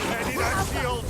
Ready that shield!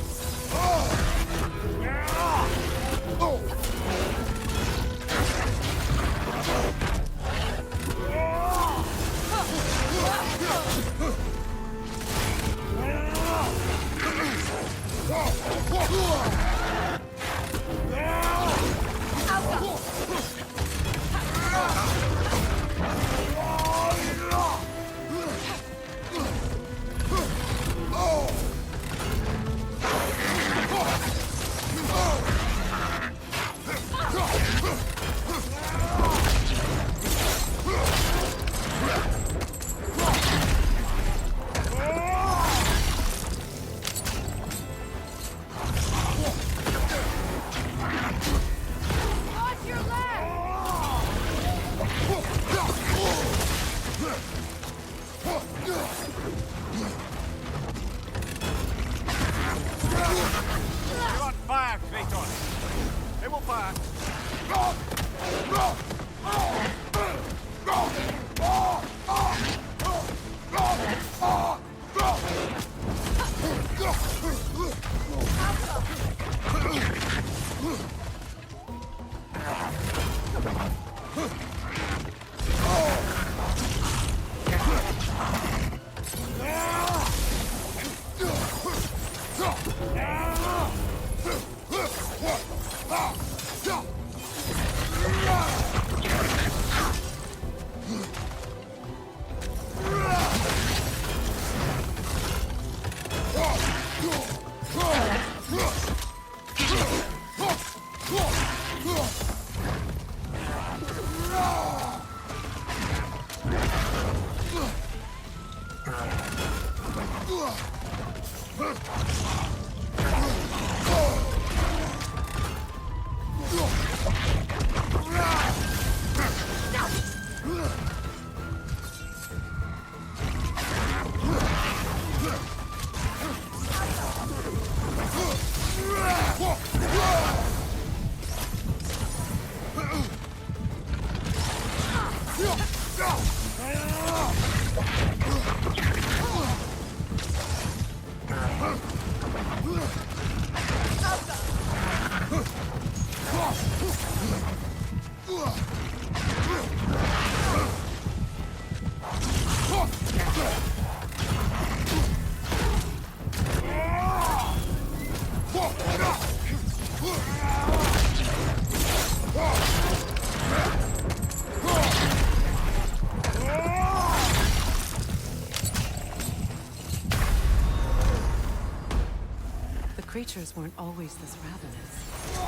Creatures weren't always this ravenous. The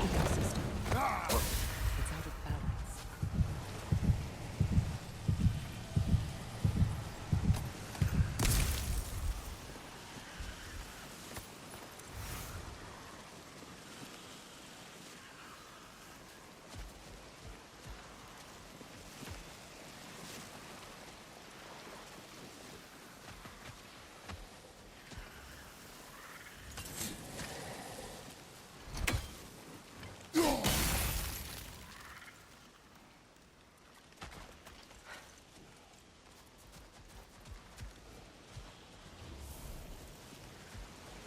ecosystem. It's out of balance.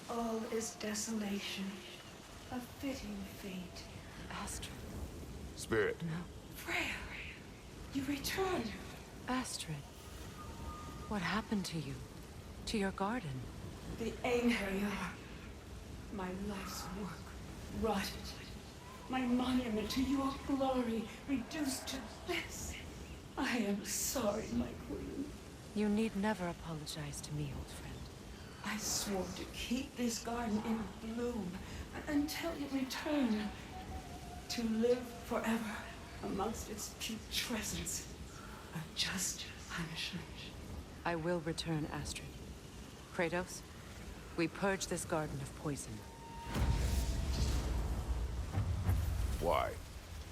All is desolation, a fitting fate. Astrid. Spirit. No. Freya, you returned. Astrid. What happened to you? To your garden? The anger you are. My life's work rotted. My monument to your glory reduced to this. I am sorry, my queen. You need never apologize to me, old friend. I swore to keep this garden in bloom until you return. To live forever amongst its putrescence. A just punishment. I will return, Astrid. Kratos, we purge this garden of poison. Why?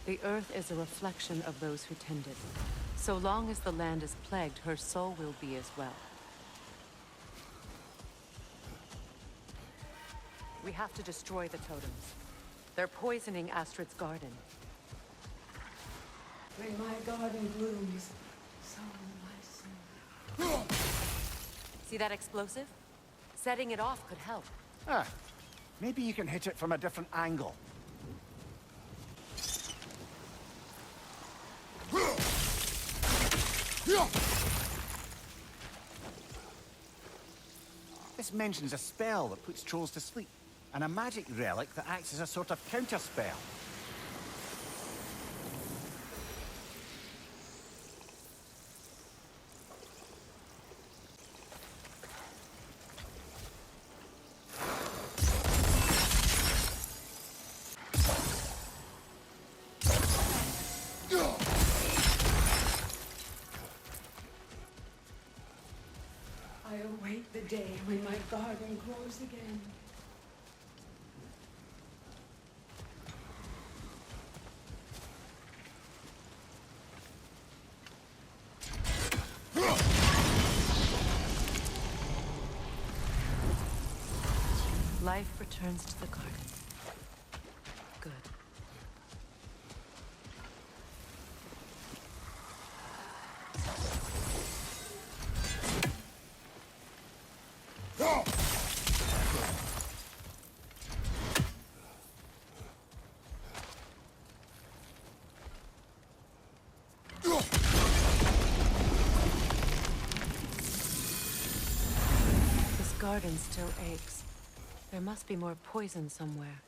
The earth is a reflection of those who tend it. So long as the land is plagued, her soul will be as well. We have to destroy the totems. They're poisoning Astrid's garden. When my garden blooms, so See that explosive? Setting it off could help. Ah, maybe you can hit it from a different angle. This mentions a spell that puts trolls to sleep, and a magic relic that acts as a sort of counter-spell. I await the day when my garden grows again. Life returns to the garden. Good. This garden still aches. There must be more poison somewhere.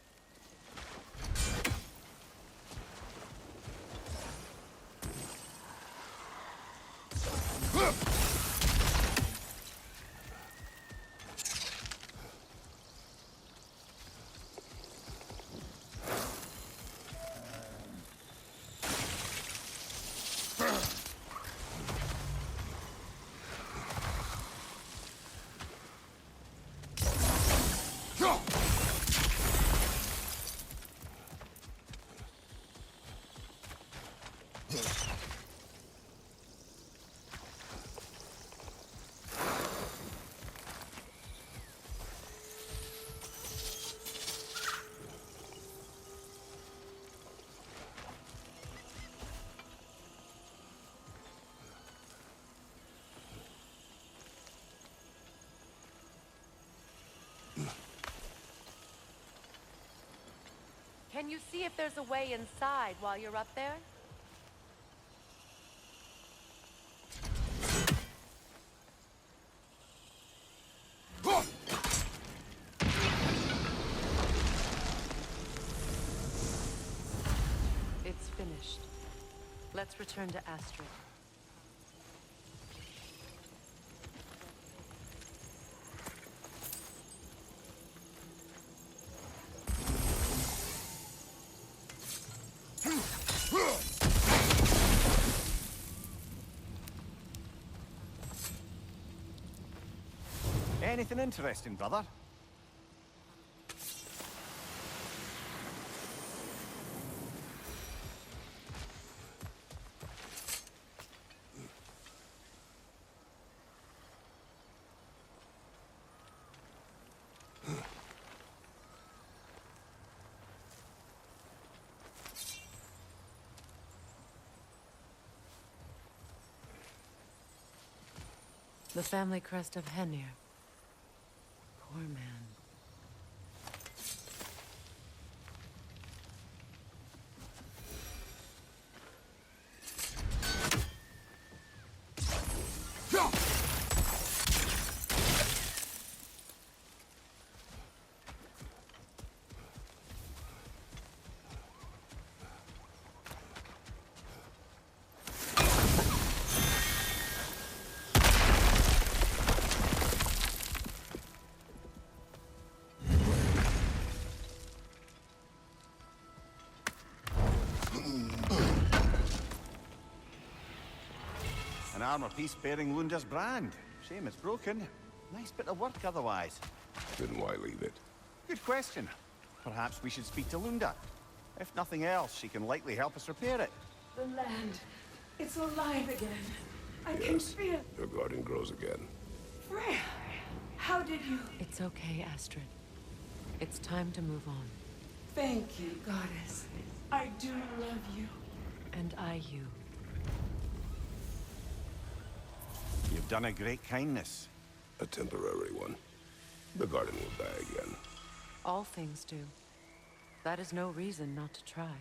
Can you see if there's a way inside while you're up there? It's finished. Let's return to Astrid. Anything interesting, brother? The family crest of Henir. Poor man. An armor piece bearing Lunda's brand. Shame it's broken. Nice bit of work otherwise. Then why leave it? Good question. Perhaps we should speak to Lunda. If nothing else, she can likely help us repair it. The land, it's alive again. I can Yes, feel your garden grows again. Freya. How did you? It's okay, Astrid. It's time to move on. Thank you, goddess. I do love you. And I you. You've done a great kindness. A temporary one. The garden will die again. All things do. That is no reason not to try.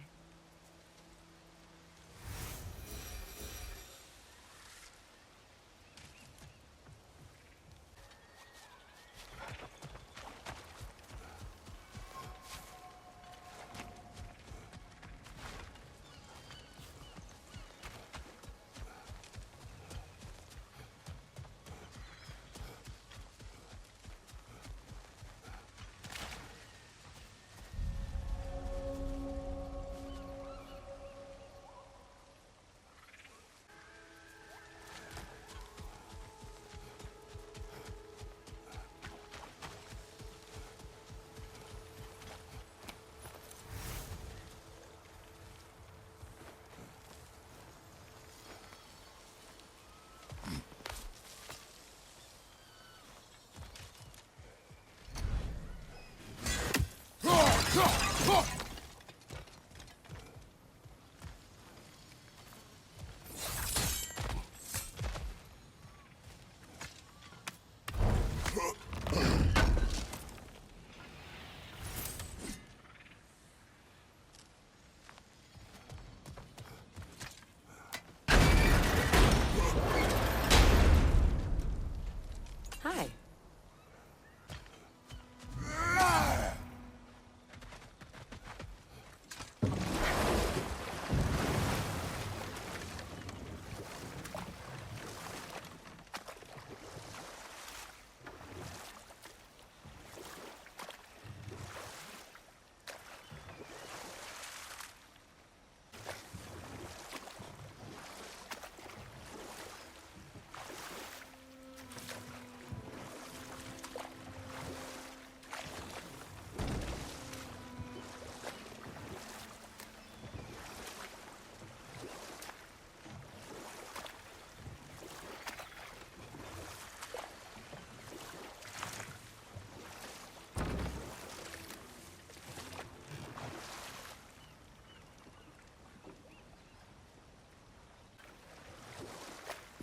Hi.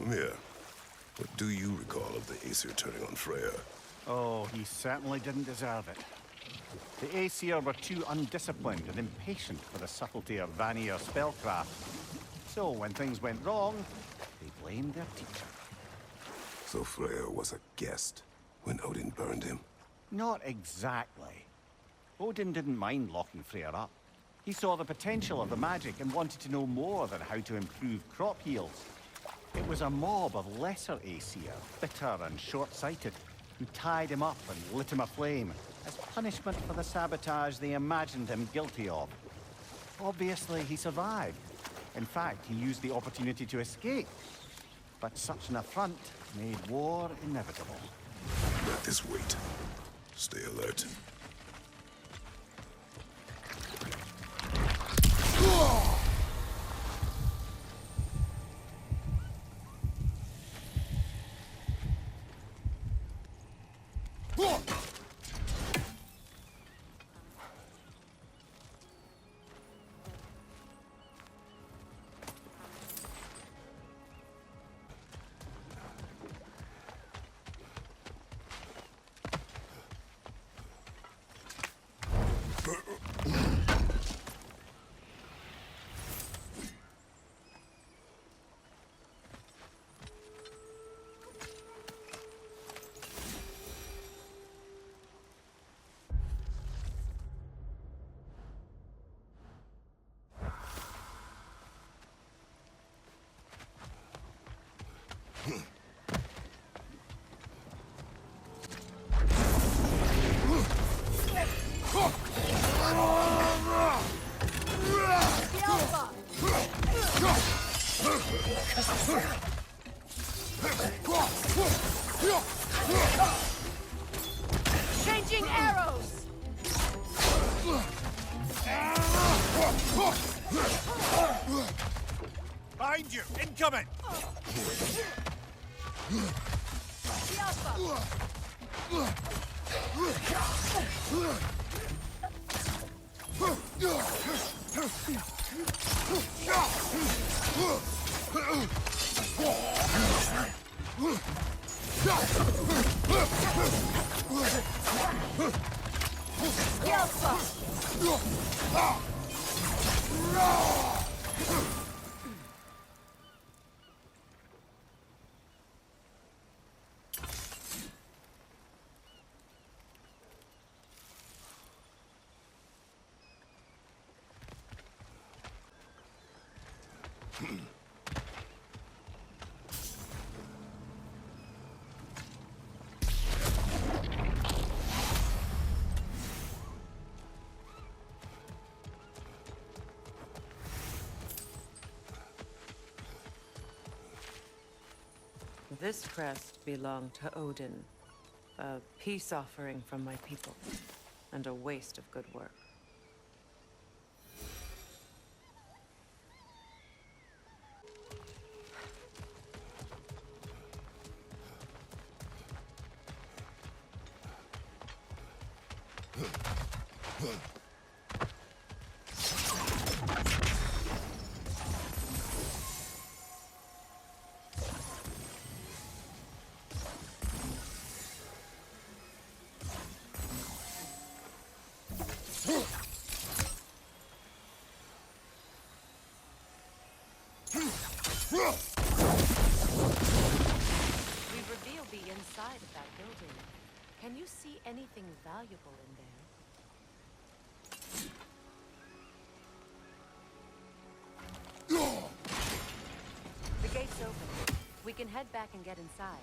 Mia, what do you recall of the Aesir turning on Freya? Oh, he certainly didn't deserve it. The Aesir were too undisciplined and impatient for the subtlety of Vanir spellcraft. So when things went wrong, they blamed their teacher. So Freya was a guest when Odin burned him? Not exactly. Odin didn't mind locking Freya up. He saw the potential of the magic and wanted to know more than how to improve crop yields. It was a mob of lesser Aesir, bitter and short-sighted, who tied him up and lit him aflame as punishment for the sabotage they imagined him guilty of. Obviously, he survived. In fact, he used the opportunity to escape. But such an affront made war inevitable. Let this wait. Stay alert. Changing arrows! Behind you! Incoming! This crest belonged to Odin, a peace offering from my people, and a waste of good work. We've revealed the inside of that building. Can you see anything valuable in there? The gate's open. We can head back and get inside.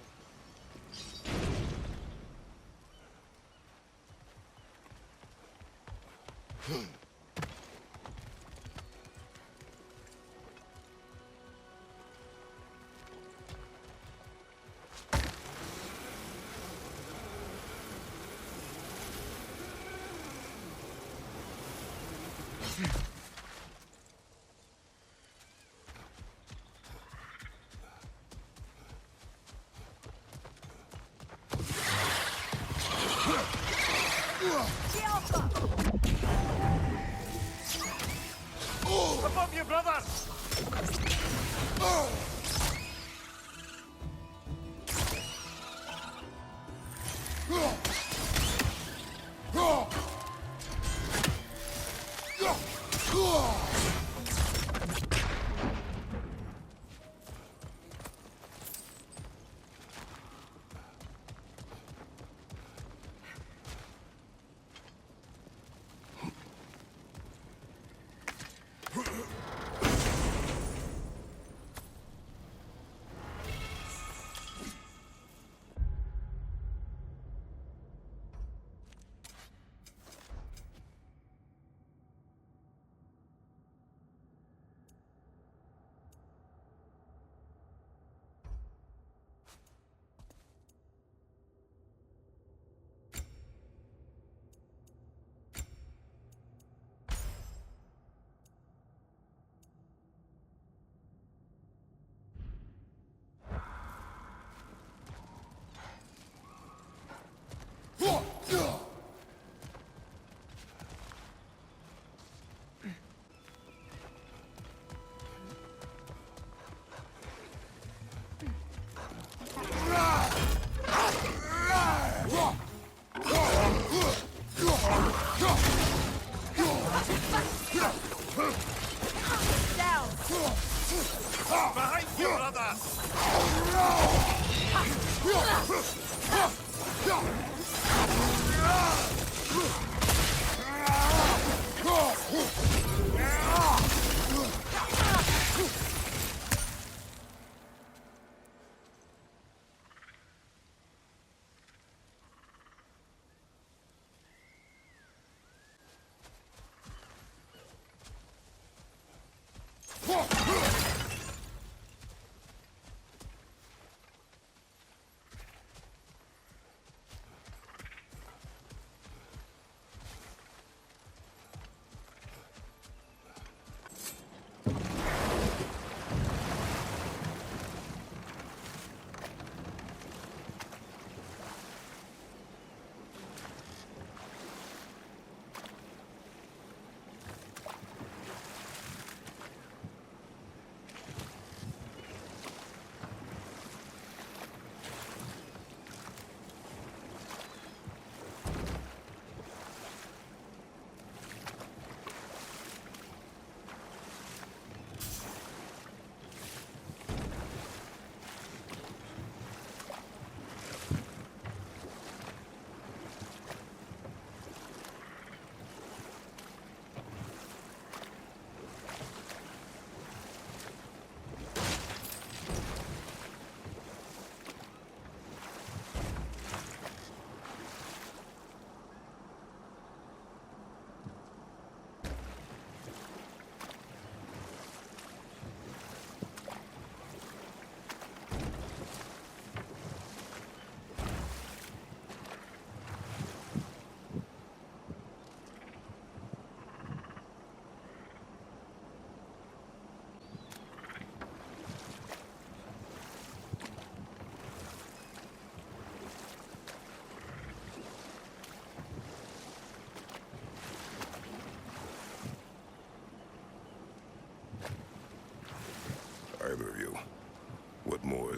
Above you, brothers!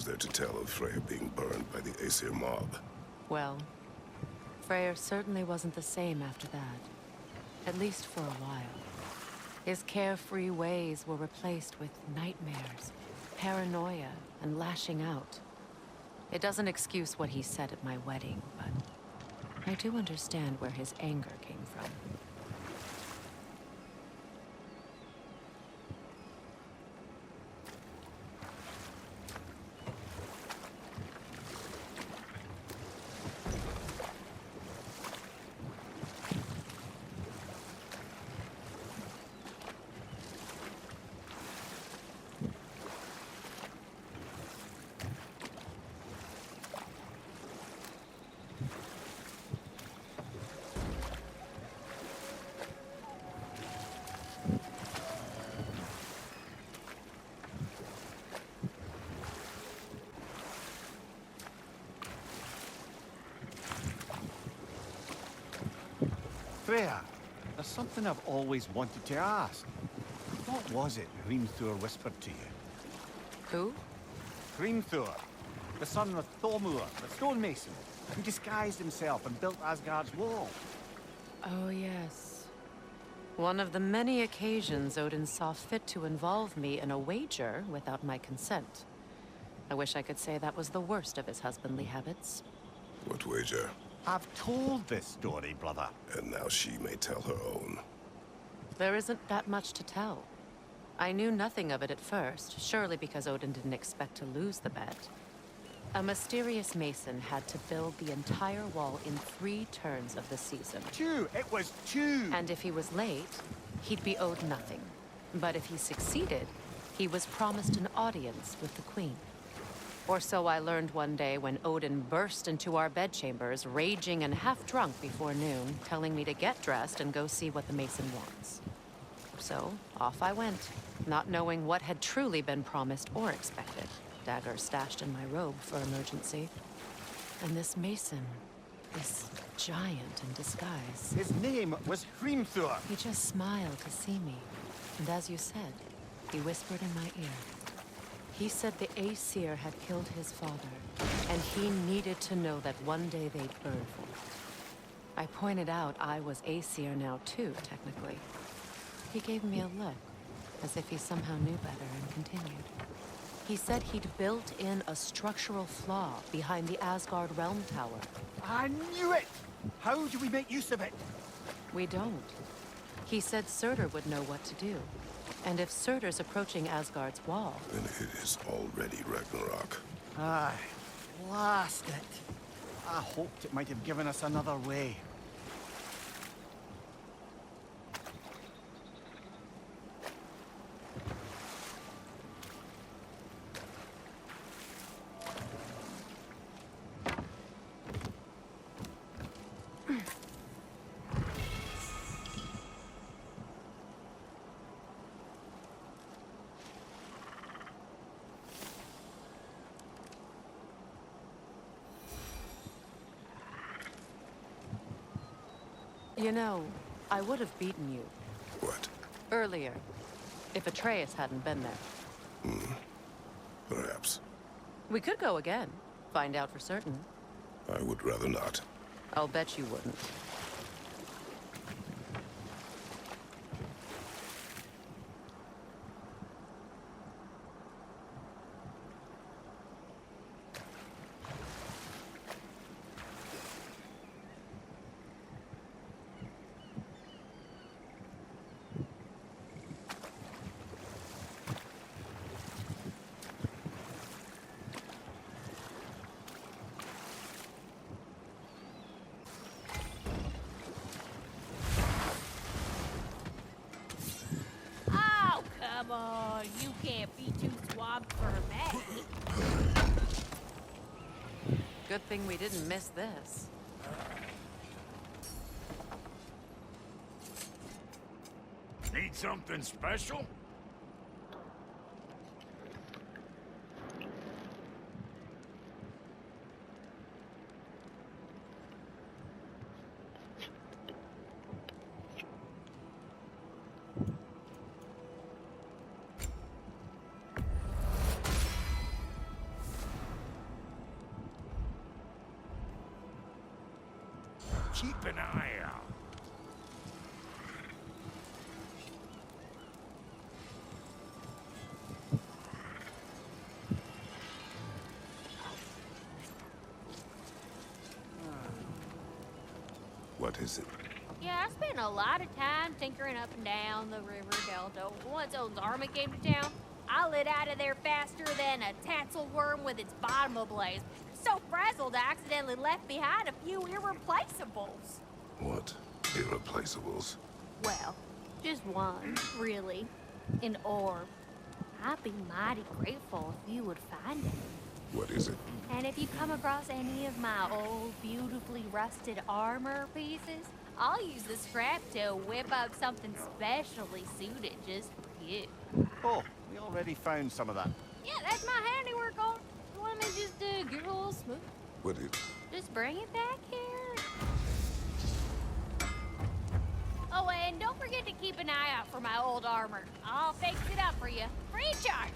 is there to tell of Freya being burned by the Aesir mob? Well, Freyr certainly wasn't the same after that. At least for a while. His carefree ways were replaced with nightmares, paranoia, and lashing out. It doesn't excuse what he said at my wedding, but I do understand where his anger came from. Freya, there's something I've always wanted to ask. What was it Hrimthur whispered to you? Who? Hrimthur, the son of Thormur, the stonemason, who disguised himself and built Asgard's wall. Oh, yes. One of the many occasions Odin saw fit to involve me in a wager without my consent. I wish I could say that was the worst of his husbandly habits. What wager? I've told this story, brother. And now she may tell her own. There isn't that much to tell. I knew nothing of it at first, surely because Odin didn't expect to lose the bet. A mysterious mason had to build the entire wall in 3 turns of the season. 2! It was 2! And if he was late, he'd be owed nothing. But if he succeeded, he was promised an audience with the queen. Or so I learned one day when Odin burst into our bedchambers, raging and half-drunk before noon, telling me to get dressed and go see what the mason wants. So, off I went, not knowing what had truly been promised or expected. Dagger stashed in my robe for emergency. And this mason, this giant in disguise. His name was Hrimthur. He just smiled to see me. And as you said, he whispered in my ear. He said the Aesir had killed his father, and he needed to know that one day they'd burn for it. I pointed out I was Aesir now too, technically. He gave me a look, as if he somehow knew better, and continued. He said he'd built in a structural flaw behind the Asgard Realm Tower. I knew it! How do we make use of it? We don't. He said Surtur would know what to do. And if Surtur's approaching Asgard's wall... Then it is already Ragnarok. Aye, blast it. I hoped it might have given us another way. You know, I would have beaten you What? earlier, if Atreus hadn't been there. Perhaps. We could go again, find out for certain. I would rather not. I'll bet you wouldn't. Come on, you can't be too swamped for me. Good thing we didn't miss this. Need something special? Keep an eye out. What is it? Yeah, I spent a lot of time tinkering up and down the river delta. Once Odin's army came to town, I lit out of there faster than a tassel worm with its bottom ablaze. So frazzled, I accidentally left behind a few irreplaceables. What? Irreplaceables? Well, just one, really. An orb. I'd be mighty grateful if you would find it. What is it? And if you come across any of my old, beautifully rusted armor pieces, I'll use the scrap to whip up something specially suited just for you. Oh, we already found some of that. Yeah, that's my handiwork, on. You want me to just give it a little smooth? What is... Just bring it back here. Oh, and don't forget to keep an eye out for my old armor. I'll fix it up for you. Free charge.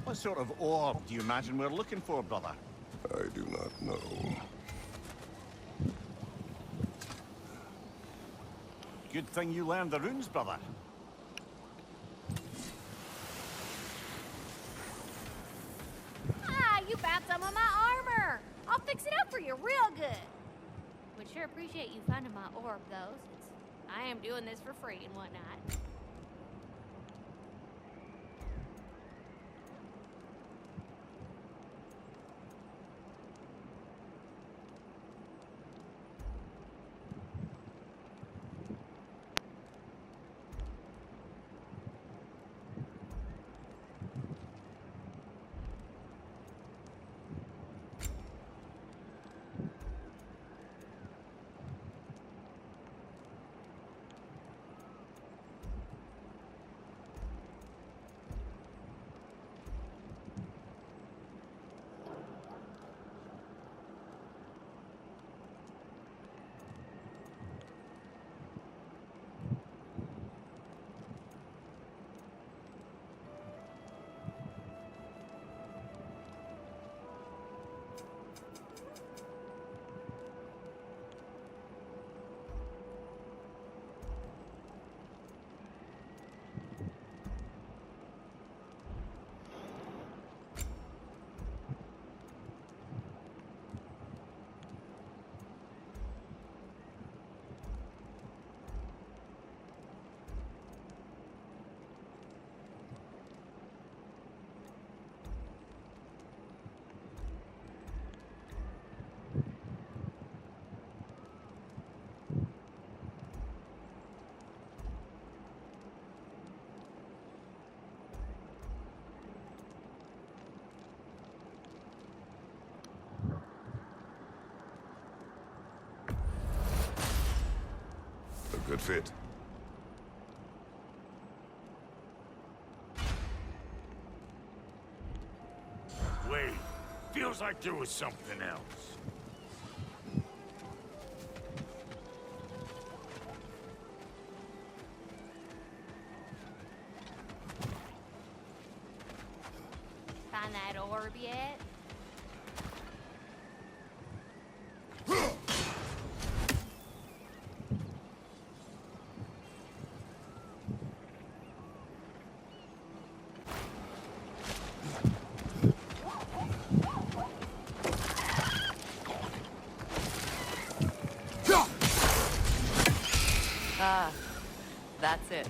What sort of orb do you imagine we're looking for, brother? I do not know. Good thing you learned the runes, brother. Ah, you found some of my armor. I'll fix it up for you real good. Would sure appreciate you finding my orb, though, since I am doing this for free and whatnot. A good fit. Wait, feels like there was something else. Find that orb yet? Ah, that's it.